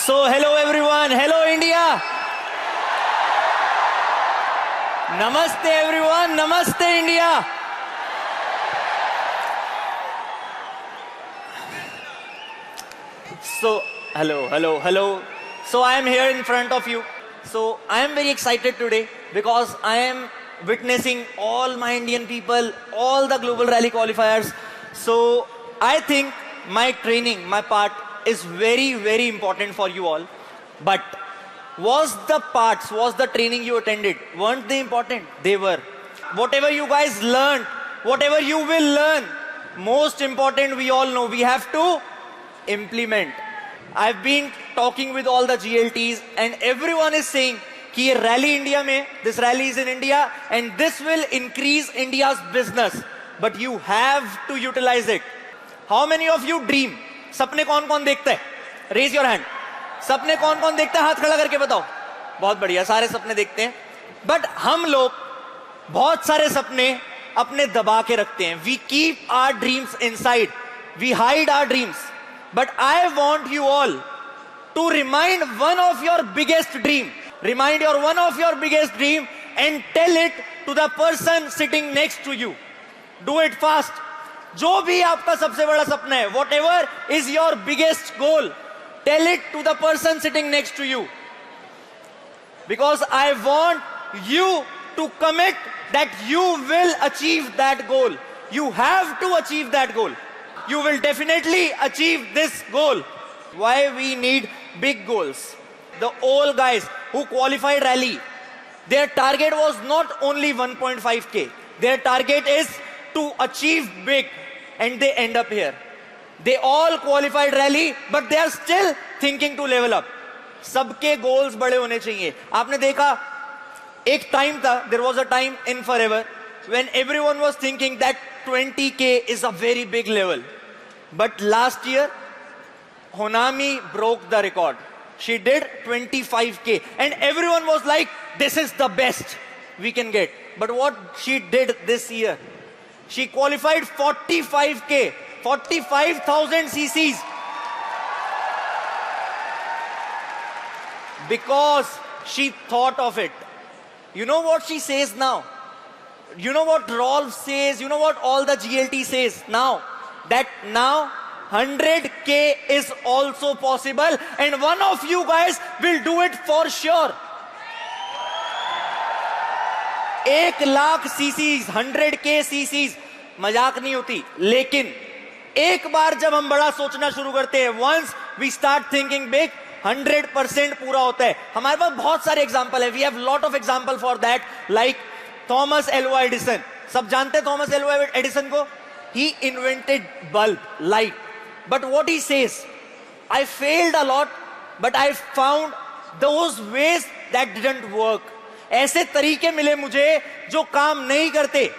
So hello everyone, hello India. Namaste everyone, namaste India. So hello. So I am here in front of you. So I am very excited today because I am witnessing all my Indian people, all the global rally qualifiers. So I think my training, my part is very important for you all. But was the training you attended, weren't they important? They were. Whatever you guys learned, whatever you will learn, most important, we all know, we have to implement. I've been talking with all the GLTs and everyone is saying कि ये rally India में, this rally is in India and this will increase India's business. But you have to utilize it. How many of you dream? सपने कौन कौन देखता है? Raise your hand. सपने कौन कौन देखता है? हाथ खड़ा करके बताओ. बहुत बढ़िया, सारे सपने देखते हैं. But हम लोग बहुत सारे सपने अपने दबा के रखते हैं. We keep our dreams inside. We hide our dreams. But I want you all to remind one of your biggest dream. Remind one of your biggest dream and tell it to the person sitting next to you. Do it fast. जो भी आपका सबसे बड़ा सपना है, whatever is your biggest goal, tell it to the person sitting next to you. Because I want you to commit that you will achieve that goal. You have to achieve that goal. You will definitely achieve this goal. Why we need big goals? The old guys who qualified rally, their target was not only 1.5K. Their target is to achieve big. And they end up here. They all qualified rally, but they are still thinking to level up. सबके goals बड़े होने चाहिए. आपने देखा, एक time था, there was a time in forever when everyone was thinking that 20K is a very big level. But last year, Honami broke the record. She did 25K. And everyone was like, this is the best we can get. But what she did this year, she qualified 45K, 45,000 cc's. Because she thought of it. You know what she says now? You know what Rolf says? You know what all the GLT says now? That now 100K is also possible and one of you guys will do it for sure. 1,00,000 cc's, 100K cc's, मजाक नहीं होती. लेकिन एक बार जब हम बड़ा सोचना शुरू करते हैं, once we start thinking big, 100% पूरा होता है. हमारे पास बहुत सारे एग्जाम्पल है. We have lot of example for that, like Thomas Alva Edison. सब जानते हैं Thomas Alva Edison को? He invented bulb, light. But what he says, I failed a lot, but I found those ways that didn't work. ऐसे तरीके मिले मुझे जो काम नहीं करते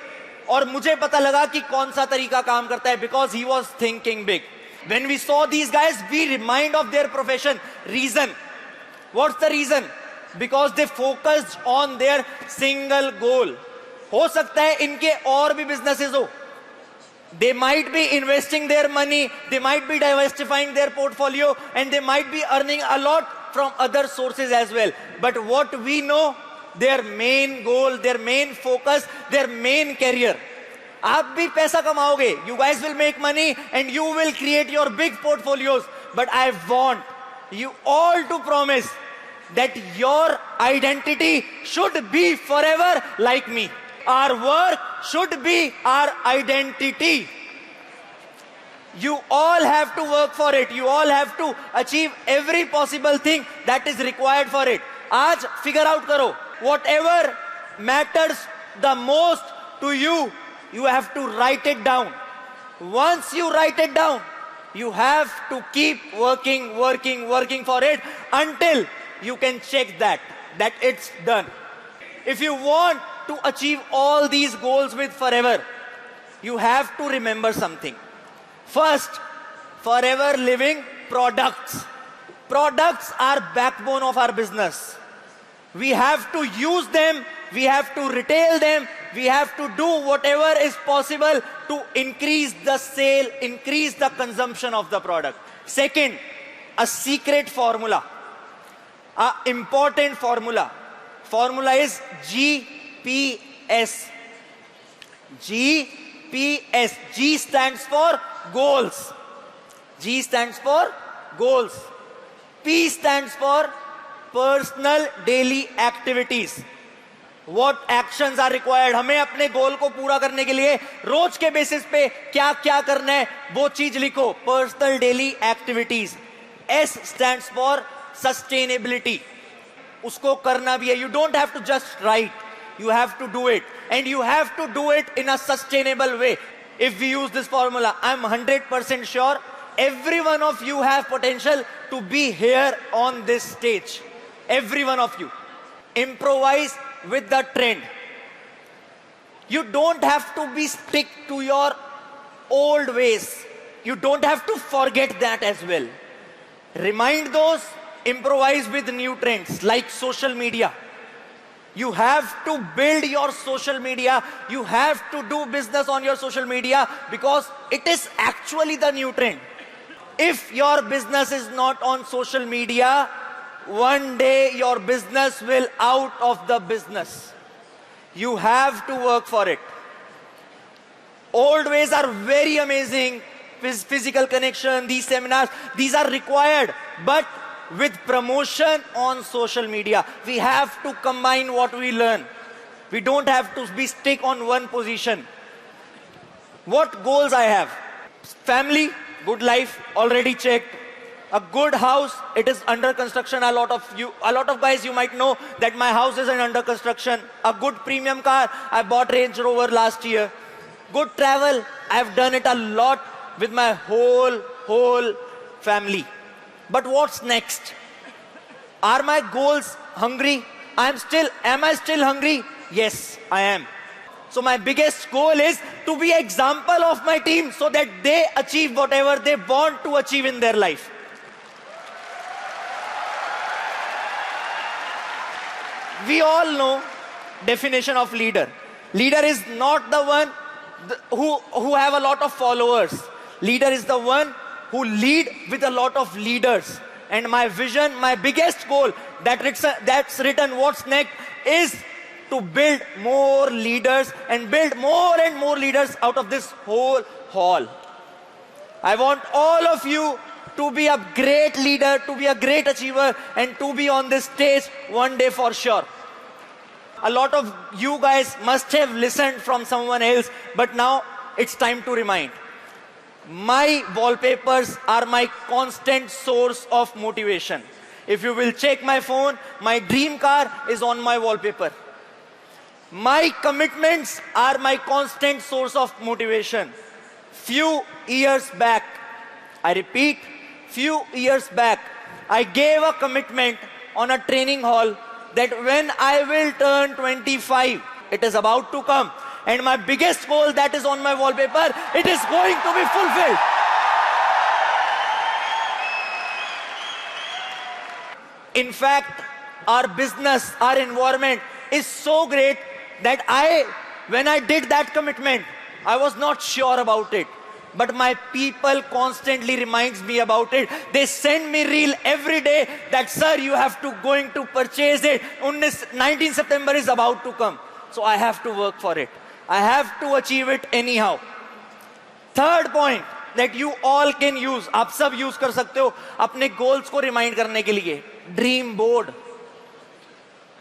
और मुझे पता लगा कि कौन सा तरीका काम करता है, because he was thinking big. When we saw these guys, we remind of their profession. Reason. What's the reason? Because they focused on their single goal. हो सकता है इनके और भी businesses हो. They might be investing their money, they might be diversifying their portfolio, and they might be earning a lot from other sources as well. But what we know, their main goal, their main focus, their main career. आप भी पैसा कमाओगे, you guys will make money and you will create your big portfolios. But I want you all to promise that your identity should be forever like me. Our work should be our identity. You all have to work for it. You all have to achieve every possible thing that is required for it. आज figure out करो. Whatever matters the most to you, you have to write it down. Once you write it down, you have to keep working for it until you can check that it's done. If you want to achieve all these goals with forever, you have to remember something. First, forever living products. Products are backbone of our business. We have to use them, we have to retail them, we have to do whatever is possible to increase the sale, increase the consumption of the product. Second, a secret formula. A important formula. Formula is GPS. GPS. G stands for goals. G stands for goals. P stands for personal daily activities. What actions are required? हमें अपने गोल को पूरा करने के लिए रोज के basis पे क्या क्या करना है वो चीज लिखो. Personal daily activities. S stands for sustainability. उसको करना भी है. You don't have to just write. You have to do it. And you have to do it in a sustainable way. If we use this formula, I'm 100% sure every one of you have potential to be here on this stage. Every one of you. Improvise with the trend. You don't have to be stick to your old ways. You don't have to forget that as well. Remind those, improvise with new trends like social media. You have to build your social media. You have to do business on your social media because it is actually the new trend. If your business is not on social media, one day your business will out of the business. You have to work for it. Old ways are very amazing. Physical connection, these seminars, these are required. But with promotion on social media, we have to combine what we learn. We don't have to be stick on one position. What goals I have? Family, good life, already checked. A good house, it is under construction. A lot of guys, you might know that my house is under construction. A good premium car, I bought Range Rover last year. Good travel, I have done it a lot with my whole family. But what's next? Are my goals hungry? Am I still hungry? Yes, I am. So my biggest goal is to be an example of my team so that they achieve whatever they want to achieve in their life. We all know definition of leader. Leader is not the one who have a lot of followers. Leader is the one who lead with a lot of leaders. And my vision, my biggest goal that's written what's next is to build more leaders and build more and more leaders out of this whole hall. I want all of you to be a great leader, to be a great achiever, and to be on this stage one day for sure. A lot of you guys must have listened from someone else, but now it's time to remind. My wallpapers are my constant source of motivation. If you will check my phone, my dream car is on my wallpaper. My commitments are my constant source of motivation. Few years back, I repeat, few years back, I gave a commitment on a training hall that when I will turn 25, it is about to come. And my biggest goal that is on my wallpaper, it is going to be fulfilled. In fact, our business, our environment is so great that when I did that commitment, I was not sure about it. But my people constantly reminds me about it. They send me reel every day that, sir, you have to going to purchase it. 19 September is about to come. So I have to work for it. I have to achieve it anyhow. Third point that you all can use, आप सब use कर सकते हो अपने goals को remind करने के लिए. Dream board.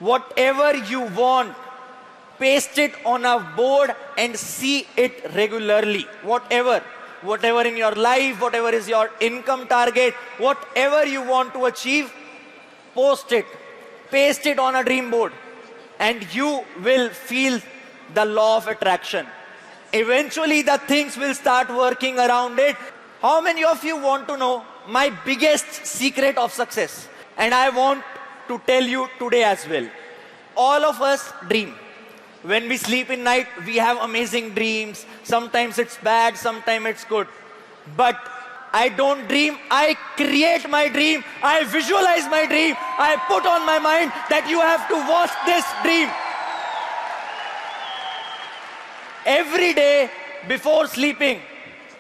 Whatever you want, paste it on a board and see it regularly. Whatever in your life, whatever is your income target, whatever you want to achieve, post it, paste it on a dream board, and you will feel the law of attraction. Eventually the things will start working around it. How many of you want to know my biggest secret of success? And I want to tell you today as well. All of us dream. When we sleep in night, we have amazing dreams. Sometimes it's bad, sometimes it's good. But I don't dream, I create my dream. I visualize my dream. I put on my mind that you have to watch this dream. Every day before sleeping,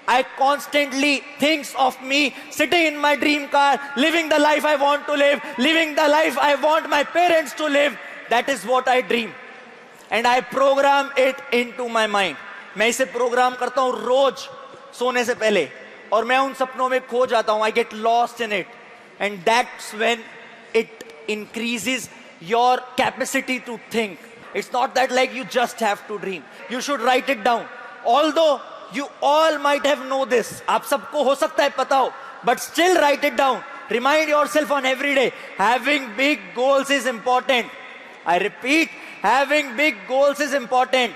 I constantly thinks of me sitting in my dream car, living the life I want to live, living the life I want my parents to live. That is what I dream. And I program it into my mind. मैं इसे programme करता हूँ रोज सोने से पहले और मैं उन सपनों में खो जाता हूँ. I get lost in it. And that's when it increases your capacity to think. It's not that like you just have to dream. You should write it down. Although you all might have know this. आप सबको हो सकता है पता हो. But still write it down. Remind yourself on every day. Having big goals is important. I repeat, having big goals is important.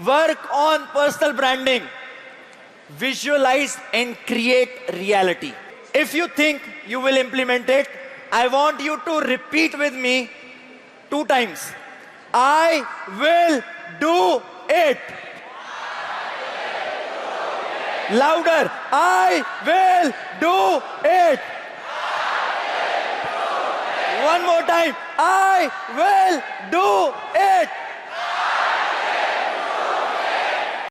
Work on personal branding. Visualize and create reality. If you think you will implement it, I want you to repeat with me 2 times. I will do it. Louder. I will do it. One more time. I will do it.